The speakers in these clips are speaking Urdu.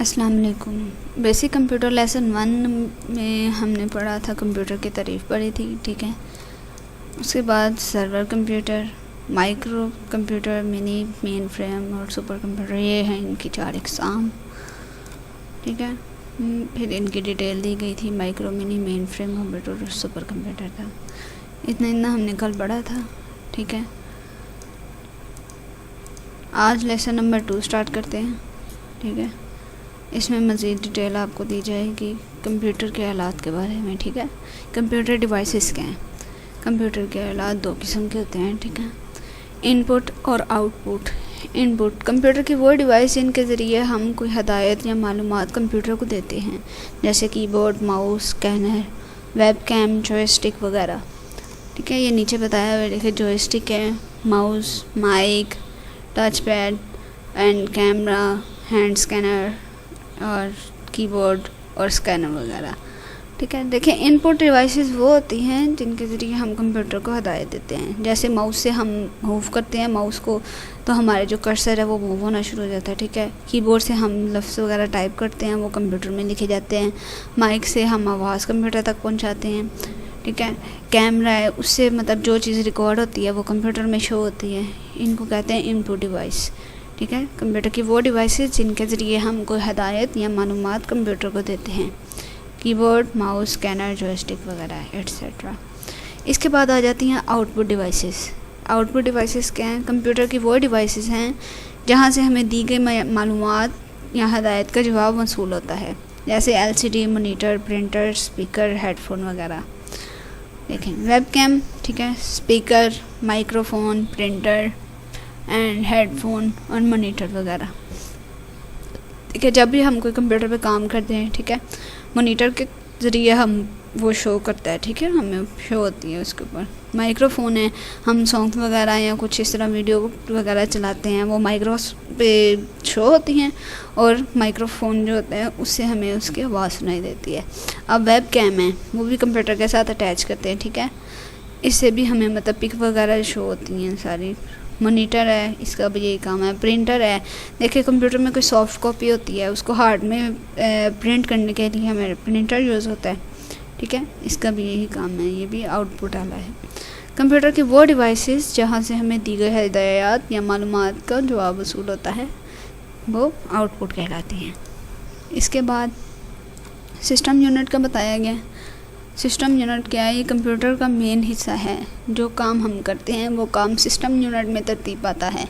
السلام علیکم۔ بیسک کمپیوٹر لیسن 1 میں ہم نے پڑھا تھا، کمپیوٹر کی تعریف پڑھی تھی، ٹھیک ہے۔ اس کے بعد سرور کمپیوٹر، مائکرو کمپیوٹر، منی، مین فریم اور سپر کمپیوٹر، یہ ہیں ان کی 4 اقسام، ٹھیک ہے۔ پھر ان کی ڈیٹیل دی گئی تھی، مائکرو، منی، مین فریم کمپیوٹر اور سپر کمپیوٹر تھا۔ اتنا ہم نے کل پڑھا تھا، ٹھیک ہے۔ آج لیسن نمبر 2 سٹارٹ کرتے ہیں، ٹھیک ہے۔ اس میں مزید ڈیٹیل آپ کو دی جائے گی کمپیوٹر کے آلات کے بارے میں، ٹھیک ہے۔ کمپیوٹر ڈیوائسز کیا ہیں؟ کمپیوٹر کے آلات 2 قسم کے ہوتے ہیں، ٹھیک ہے۔ ان پٹ اور آؤٹ پٹ۔ ان پٹ کمپیوٹر کی وہ ڈیوائس جن کے ذریعے ہم کوئی ہدایت یا معلومات کمپیوٹر کو دیتے ہیں، جیسے keyboard, mouse, scanner, webcam, joystick وغیرہ، ٹھیک ہے۔ یہ نیچے بتایا ہوا ہے، دیکھیں جوائے اسٹک ہے، mouse, mic, touchpad and camera, hand scanner اور کی بورڈ اور اسکینر وغیرہ، ٹھیک ہے۔ دیکھیں ان پٹ ڈیوائسز وہ ہوتی ہیں جن کے ذریعے ہم کمپیوٹر کو ہدایت دیتے ہیں، جیسے ماؤس سے ہم موو کرتے ہیں ماؤس کو تو ہمارے جو کرسر ہے وہ موو ہونا شروع ہو جاتا ہے، ٹھیک ہے۔ کی بورڈ سے ہم لفظ وغیرہ ٹائپ کرتے ہیں، وہ کمپیوٹر میں لکھے جاتے ہیں۔ مائک سے ہم آواز کمپیوٹر تک پہنچاتے ہیں، ٹھیک ہے۔ کیمرہ ہے، اس سے مطلب جو چیز ریکارڈ ہوتی ہے وہ کمپیوٹر میں شو ہوتی ہے، ان کو کہتے ہیں ان پٹ ڈیوائس، ٹھیک ہے۔ کمپیوٹر کی وہ ڈیوائسز جن کے ذریعے ہم کوئی ہدایت یا معلومات کمپیوٹر کو دیتے ہیں، keyboard, mouse, scanner, joystick وغیرہ ایٹسیٹرا۔ اس کے بعد آ جاتی ہیں output devices. Output devices کیا ہیں؟ کمپیوٹر کی وہ ڈیوائسز ہیں جہاں سے ہمیں دی گئی معلومات یا ہدایت کا جواب موصول ہوتا ہے، جیسے LCD، monitor, printer, speaker, headphone وغیرہ۔ دیکھیں ویب کیم، ٹھیک ہے، speaker, microphone, printer and headphone اور مانیٹر وغیرہ، ٹھیک ہے۔ جب بھی ہم کوئی کمپیوٹر پہ کام کرتے ہیں، ٹھیک ہے، مانیٹر کے ذریعے ہم وہ شو کرتا ہے، ٹھیک ہے، ہمیں شو ہوتی ہے اس کے اوپر۔ مائکرو فون ہے، ہم سانگ وغیرہ یا کچھ اس طرح ویڈیو وغیرہ چلاتے ہیں، وہ مائکرو پہ شو ہوتی ہیں اور مائکرو فون جو ہوتا ہے اس سے ہمیں اس کی آواز سنائی دیتی ہے۔ اب ویب کیم ہے، وہ بھی کمپیوٹر کے ساتھ اٹیچ کرتے ہیں، ٹھیک ہے، اس سے بھی ہمیں مطلب پک وغیرہ شو ہوتی ہیں ساری۔ مانیٹر ہے، اس کا بھی یہی کام ہے۔ پرنٹر ہے، دیکھیں کمپیوٹر میں کوئی سافٹ کاپی ہوتی ہے، اس کو ہارڈ میں پرنٹ کرنے کے لیے ہمیں پرنٹر یوز ہوتا ہے، ٹھیک ہے، اس کا بھی یہی کام ہے، یہ بھی آؤٹ پٹ والا ہے۔ کمپیوٹر کی وہ ڈیوائسز جہاں سے ہمیں دی گئی ہدایات یا معلومات کا جواب وصول ہوتا ہے وہ آؤٹ پٹ کہلاتی ہیں۔ اس کے بعد سسٹم یونٹ کا بتایا گیا۔ سسٹم یونٹ کیا ہے؟ یہ کمپیوٹر کا مین حصہ ہے، جو کام ہم کرتے ہیں وہ کام سسٹم یونٹ میں ترتیب پاتا ہے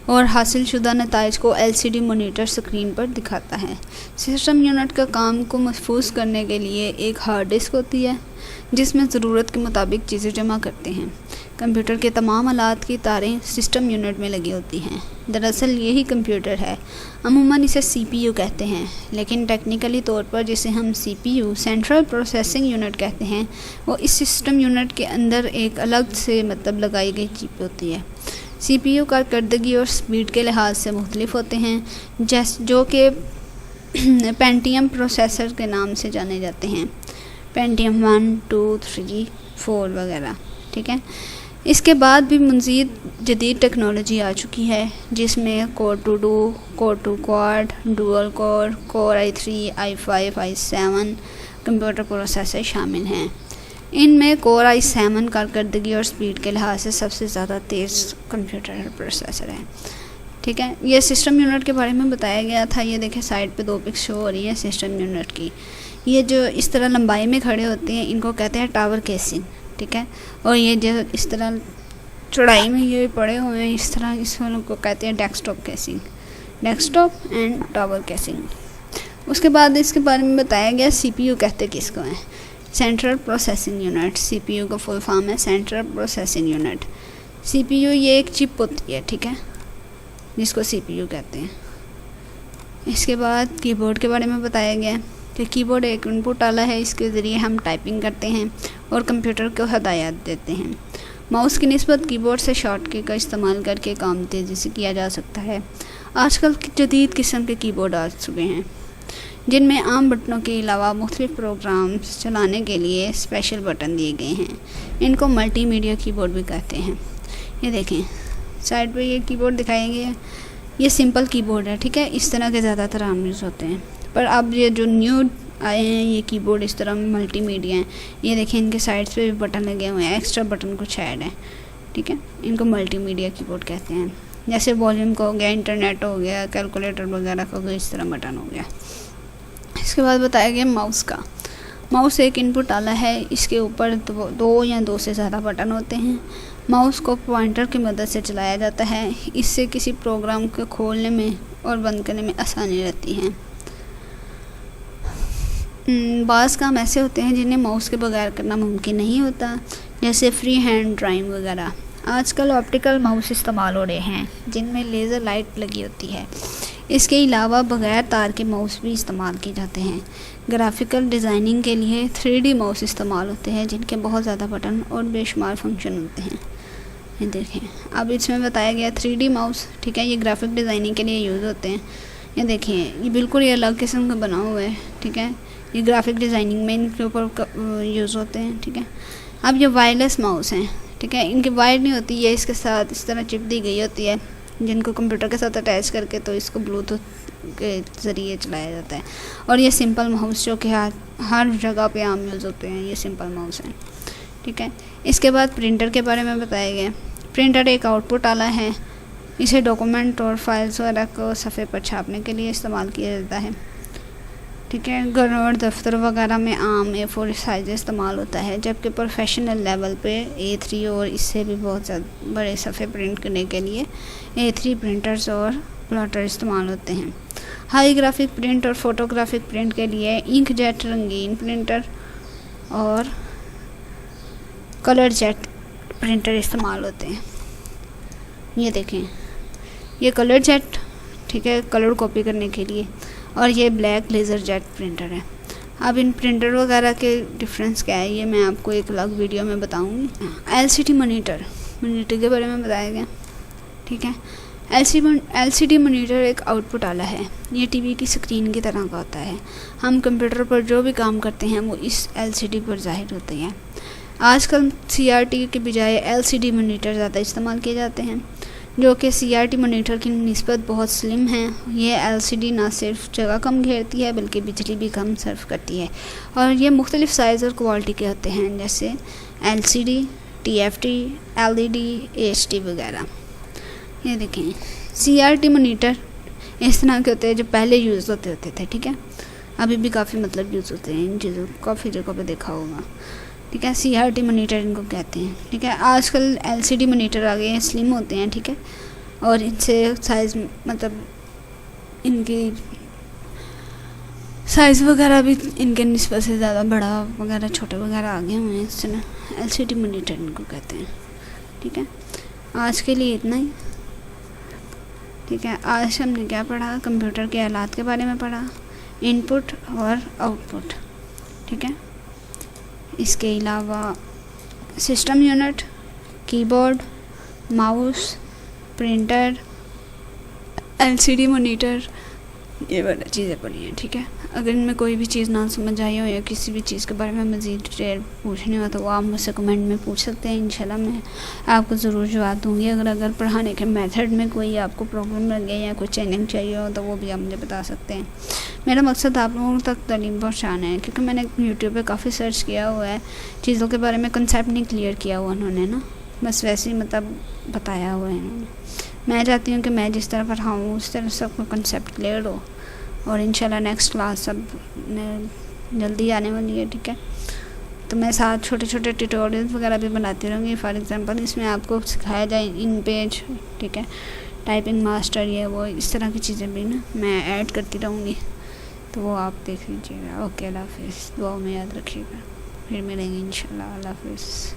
اور حاصل شدہ نتائج کو LCD مانیٹر اسکرین پر دکھاتا ہے۔ سسٹم یونٹ کا کام کو محفوظ کرنے کے لیے ایک ہارڈ ڈسک ہوتی ہے جس میں ضرورت کے مطابق چیزیں جمع کرتے ہیں۔ کمپیوٹر کے تمام آلات کی تاریں سسٹم یونٹ میں لگی ہوتی ہیں۔ دراصل یہی کمپیوٹر ہے، عموماً اسے CPU کہتے ہیں، لیکن ٹیکنیکلی طور پر جسے ہم CPU سینٹرل پروسیسنگ یونٹ کہتے ہیں، وہ اس سسٹم یونٹ کے اندر ایک الگ سے مطلب لگائی گئی چپ ہوتی ہے۔ CPU کارکردگی اور سپیڈ کے لحاظ سے مختلف ہوتے ہیں، جو کہ پینٹیم پروسیسر کے نام سے جانے جاتے ہیں، پینٹیم 1، 2، 3، 4 وغیرہ، ٹھیک ہے۔ اس کے بعد بھی مزید جدید ٹیکنالوجی آ چکی ہے جس میں کور 2 کور 2 کوارڈ، ڈوئل کور، کور i3، i5، i7 computer processor شامل ہیں۔ ان میں کور i7 کارکردگی اور سپیڈ کے لحاظ سے سب سے زیادہ تیز کمپیوٹر پروسیسر ہے، ٹھیک ہے۔ یہ سسٹم یونٹ کے بارے میں بتایا گیا تھا۔ یہ دیکھیں سائڈ پہ 2 پکس شو ہو رہی ہیں سسٹم یونٹ کی۔ یہ جو اس طرح لمبائی میں کھڑے ہوتے ہیں ان کو کہتے ہیں ٹاور کیسنگ، ٹھیک ہے، اور یہ جو اس طرح چوڑائی میں یہ پڑے ہوئے ہیں اس طرح، اس والوں کو کہتے ہیں desktop casing, desktop and tower casing. اس کے بعد اس کے بارے میں بتایا گیا CPU کہتے کس کو ہیں؟ Central processing unit. CPU کا فل فارم ہے سینٹرل پروسیسنگ یونٹ۔ CPU یہ ایک چپ ہوتی ہے، ٹھیک ہے، جس کو CPU کہتے ہیں۔ اس کے بعد کی بورڈ کے بارے میں بتایا گیا کہ کی بورڈ ایک ان پٹ آلہ ہے، اس کے ذریعے ہم ٹائپنگ کرتے ہیں اور کمپیوٹر کو ہدایات دیتے ہیں۔ ماؤس کی نسبت کی بورڈ سے شارٹ کی کا استعمال کر کے کام تیزی سے کیا جا سکتا ہے۔ آج کل جدید قسم کے کی بورڈ آ چکے ہیں جن میں عام بٹنوں کے علاوہ مختلف پروگرامز چلانے کے لیے اسپیشل بٹن دیے گئے ہیں۔ ان کو ملٹی میڈیا کی بورڈ بھی کہتے ہیں۔ یہ دیکھیں سائڈ پہ یہ کی بورڈ دکھائے گئے ہیں، یہ سمپل کی بورڈ ہے، ٹھیک ہے، اس طرح کے زیادہ تر عام یوز ہوتے ہیں. پر اب یہ جو نیو آئے ہیں یہ کی بورڈ اس طرح ملٹی میڈیا ہیں. یہ دیکھیں ان کے سائڈس پہ بھی بٹن لگے ہوئے ہیں، ایکسٹرا بٹن کچھ ایڈ ہیں، ٹھیک ہے. ان کو ملٹی میڈیا کی بورڈ کہتے ہیں. جیسے والیوم کا ہو گیا، انٹرنیٹ ہو گیا، کیلکولیٹر وغیرہ کا ہو گیا، اس طرح بٹن ہو گیا. اس کے بعد بتایا گیا ماؤس کا. ماؤس ایک ان پٹ آلہ ہے، اس کے اوپر دو یا دو سے زیادہ بٹن ہوتے ہیں. ماؤس کو پوائنٹر کی مدد سے چلایا جاتا ہے. اس سے کسی پروگرام کو کھولنے میں اور بند کرنے میں آسانی رہتی ہے. بعض کام ایسے ہوتے ہیں جنہیں ماؤس کے بغیر کرنا ممکن نہیں ہوتا، جیسے فری ہینڈ ڈرائنگ وغیرہ. آج کل آپٹیکل ماؤس استعمال ہو رہے ہیں جن میں لیزر لائٹ لگی ہوتی ہے. اس کے علاوہ بغیر تار کے ماؤس بھی استعمال کیے جاتے ہیں. گرافیکل ڈیزائننگ کے لیے 3D ماؤس استعمال ہوتے ہیں جن کے بہت زیادہ بٹن اور بے شمار فنکشن ہوتے ہیں. یہ دیکھیں اب اس میں بتایا گیا 3D ماؤس، ٹھیک ہے، یہ گرافک ڈیزائننگ کے لیے یوز ہوتے ہیں. یہ دیکھیں یہ بالکل یہ الگ قسم کا بنا ہوا ہے، ٹھیک ہے، یہ گرافک ڈیزائننگ میں ان کے اوپر یوز ہوتے ہیں، ٹھیک ہے. اب یہ وائرلیس ماؤس ہیں، ٹھیک ہے، ان کی وائر نہیں ہوتی، یہ اس کے ساتھ اس طرح چپ دی گئی ہوتی ہے جن کو کمپیوٹر کے ساتھ اٹیچ کر کے تو اس کو بلوٹوتھ کے ذریعے چلایا جاتا ہے. اور یہ سمپل ماؤس جو کہ ہر جگہ پہ عام یوز ہوتے ہیں، یہ سمپل ماؤس ہیں، ٹھیک ہے. اس کے بعد پرنٹر کے بارے میں بتایا گیا. پرنٹر ایک آؤٹ پٹ آلہ ہے. اسے ڈاکومنٹ اور فائلز وغیرہ کو صفحے پر چھاپنے کے لیے استعمال کیا جاتا ہے، ٹھیک ہے. گھر اور دفتر وغیرہ میں عام A4 سائز استعمال ہوتا ہے، جبکہ پروفیشنل لیول پہ A3 اور اس سے بھی بہت زیادہ بڑے صفحے پرنٹ کرنے کے لیے A3 پرنٹرز اور پلاٹر استعمال ہوتے ہیں. ہائی گرافک پرنٹ اور فوٹوگرافک پرنٹ کے لیے انک جیٹ رنگین پرنٹر اور کلر جیٹ پرنٹر استعمال ہوتے ہیں. یہ دیکھیں یہ کلر جیٹ، ٹھیک ہے، کلر کاپی کرنے کے لیے، اور یہ بلیک لیزر جیٹ پرنٹر ہے. اب ان پرنٹر وغیرہ کے ڈفرینس کیا ہے یہ میں آپ کو ایک الگ ویڈیو میں بتاؤں گی. LCD مانیٹر کے بارے میں بتایا گیا، ٹھیک ہے. LCD مانیٹر ایک آؤٹ پٹ آلہ ہے. یہ ٹی وی کی اسکرین کی طرح کا ہوتا ہے. ہم کمپیوٹر پر جو بھی کام کرتے ہیں وہ اس LCD پر ظاہر ہوتے ہیں. آج کل CRT کے بجائے LCD مانیٹر زیادہ استعمال کیے جاتے ہیں، جو کہ CRT مانیٹر کی نسبت بہت سلم ہیں. یہ LCD نہ صرف جگہ کم گھیرتی ہے بلکہ بجلی بھی کم صرف کرتی ہے، اور یہ مختلف سائز اور کوالٹی کے ہوتے ہیں، جیسے LCD، TFT، LED، HD وغیرہ. یہ دیکھیں CRT مانیٹر اس طرح کے ہوتے ہیں جو پہلے یوز ہوتے تھے، ٹھیک ہے. ابھی بھی کافی یوز ہوتے ہیں، ان چیزوں کافی جگہ پہ دیکھا ہوگا، ٹھیک ہے. CRT مانیٹر ان کو کہتے ہیں، ٹھیک ہے. آج کل LCD مانیٹر آ گئے ہیں، سلم ہوتے ہیں، ٹھیک ہے، اور ان سے سائز ان کی سائز وغیرہ بھی ان کے نسبت سے زیادہ بڑا وغیرہ چھوٹے وغیرہ آ گئے ہوئے ہیں، اس طرح LCD مانیٹر ان کو کہتے ہیں، ٹھیک ہے. آج کے لیے اتنا ہی، ٹھیک ہے. آج ہم نے کیا پڑھا؟ کمپیوٹر کے آلات کے بارے میں پڑھا، ان پٹ اور آؤٹ پٹ، ٹھیک ہے. اس کے علاوہ سسٹم یونٹ، کی board, mouse, printer, LCD monitor, یہ والی چیزیں پڑھی ہیں، ٹھیک ہے. اگر ان میں کوئی بھی چیز نہ سمجھ آئی ہو یا کسی بھی چیز کے بارے میں مزید ڈیٹیل پوچھنی ہو تو وہ آپ مجھ سے کمنٹ میں پوچھ سکتے ہیں. انشاءاللہ میں آپ کو ضرور جواب دوں گی. اگر پڑھانے کے میتھڈ میں کوئی آپ کو پرابلم لگے یا کوئی چینج چاہیے ہو تو وہ بھی آپ مجھے بتا سکتے ہیں. میرا مقصد آپ لوگوں تک تعلیم پہنچانا ہے، کیونکہ میں نے یوٹیوب پہ کافی سرچ کیا ہوا ہے، چیزوں کے بارے میں کنسیپٹ نہیں کلیئر کیا ہوا انہوں نے نا، بس ویسے ہی بتایا ہوا ہے انہوں نے. میں چاہتی ہوں کہ میں جس طرح پڑھاؤں اس طرح سب کو کنسیپٹ کلیئر ہو، اور انشاءاللہ نیکسٹ کلاس سب جلدی آنے والی ہے، ٹھیک ہے. تو میں ساتھ چھوٹے چھوٹے ٹیوٹوریلز وغیرہ بھی بناتی رہوں گی. فار ایگزامپل اس میں آپ کو سکھایا جائے ان پیج، ٹھیک ہے، ٹائپنگ ماسٹر، یہ وہ اس طرح کی چیزیں بھی نا میں ایڈ کرتی رہوں گی، تو وہ آپ دیکھ لیجیے گا. اوکے، اللہ حافظ. دعاؤں میں یاد رکھیے گا. پھر ملیں گے انشاءاللہ. اللہ حافظ.